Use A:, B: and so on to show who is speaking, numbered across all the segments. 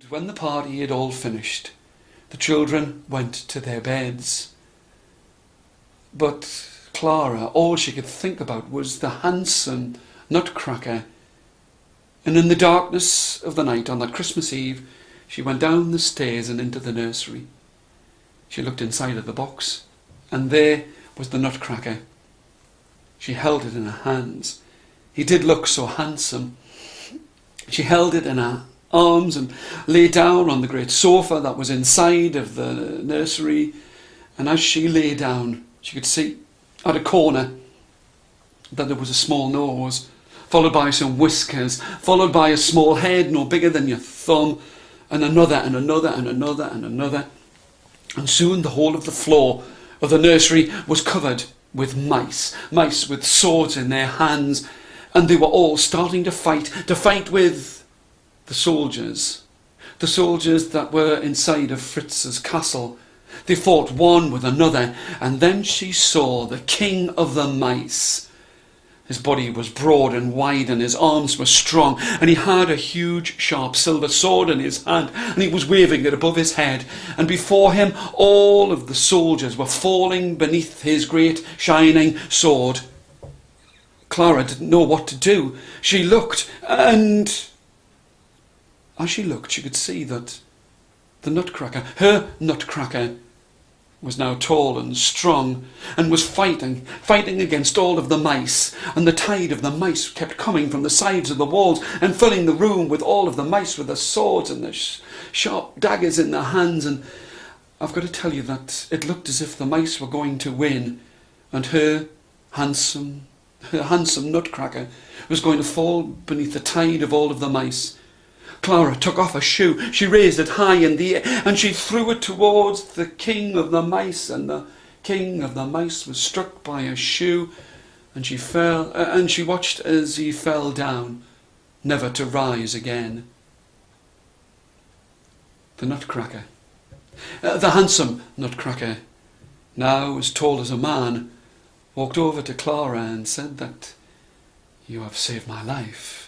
A: when the party had all finished, the children went to their beds. But Clara, all she could think about was the handsome Nutcracker. And in the darkness of the night on that Christmas Eve, she went down the stairs and into the nursery. She looked inside of the box, and there was the Nutcracker. She held it in her hands. He did look so handsome. She held it in her arms and lay down on the great sofa that was inside of the nursery. And as she lay down, she could see at a corner that there was a small nose, followed by some whiskers, followed by a small head no bigger than your thumb, and another and another and another and another. And soon the whole of the floor of the nursery was covered with mice with swords in their hands, and they were all starting to fight with the soldiers that were inside of Fritz's castle. They fought one with another, and then she saw the king of the mice. His body was broad and wide, and his arms were strong, and he had a huge sharp silver sword in his hand, and he was waving it above his head, and before him all of the soldiers were falling beneath his great shining sword. Clara didn't know what to do. She looked, and as she looked, she could see that the Nutcracker, her Nutcracker, was now tall and strong, and was fighting against all of the mice, and the tide of the mice kept coming from the sides of the walls and filling the room with all of the mice with their swords and their sharp daggers in their hands. And I've got to tell you that it looked as if the mice were going to win, and her handsome Nutcracker was going to fall beneath the tide of all of the mice. Clara took off a shoe, she raised it high in the air, and she threw it towards the king of the mice, and the king of the mice was struck by a shoe, and she fell, and she watched as he fell down, never to rise again. The Nutcracker, the handsome Nutcracker, now as tall as a man, walked over to Clara and said that, "You have saved my life.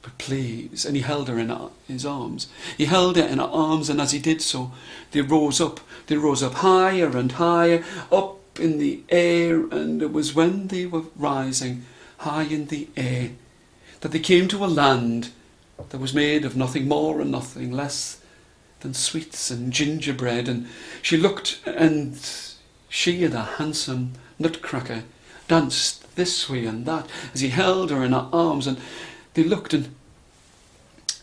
A: But please," and he held her in his arms. He held her in her arms, and as he did so, they rose up higher and higher, up in the air, and it was when they were rising high in the air that they came to a land that was made of nothing more and nothing less than sweets and gingerbread. And she looked, and she and the handsome Nutcracker danced this way and that as he held her in her arms, and they looked, and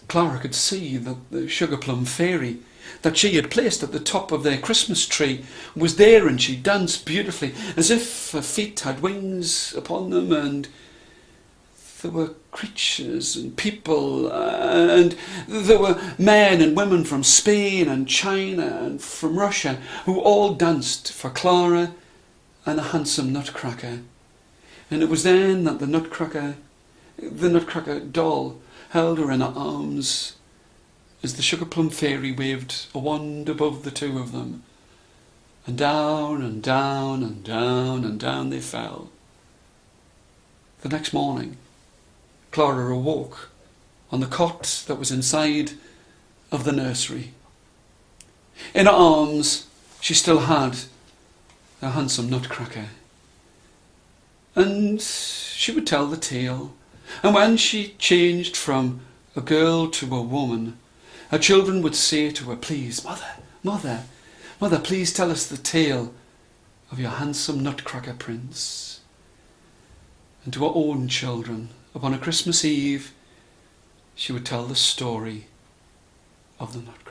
A: Clara could see that the sugar plum fairy that she had placed at the top of their Christmas tree was there, and she danced beautifully as if her feet had wings upon them, and there were creatures and people, and there were men and women from Spain and China and from Russia who all danced for Clara and the handsome Nutcracker. And it was then that the Nutcracker doll held her in her arms as the sugar plum fairy waved a wand above the two of them, and down and down and down and down they fell. The next morning, Clara awoke on the cot that was inside of the nursery. In her arms she still had her handsome Nutcracker, and she would tell the tale. And when she changed from a girl to a woman, her children would say to her, "Please, mother, please tell us the tale of your handsome Nutcracker prince." And to her own children, upon a Christmas Eve, she would tell the story of the Nutcracker.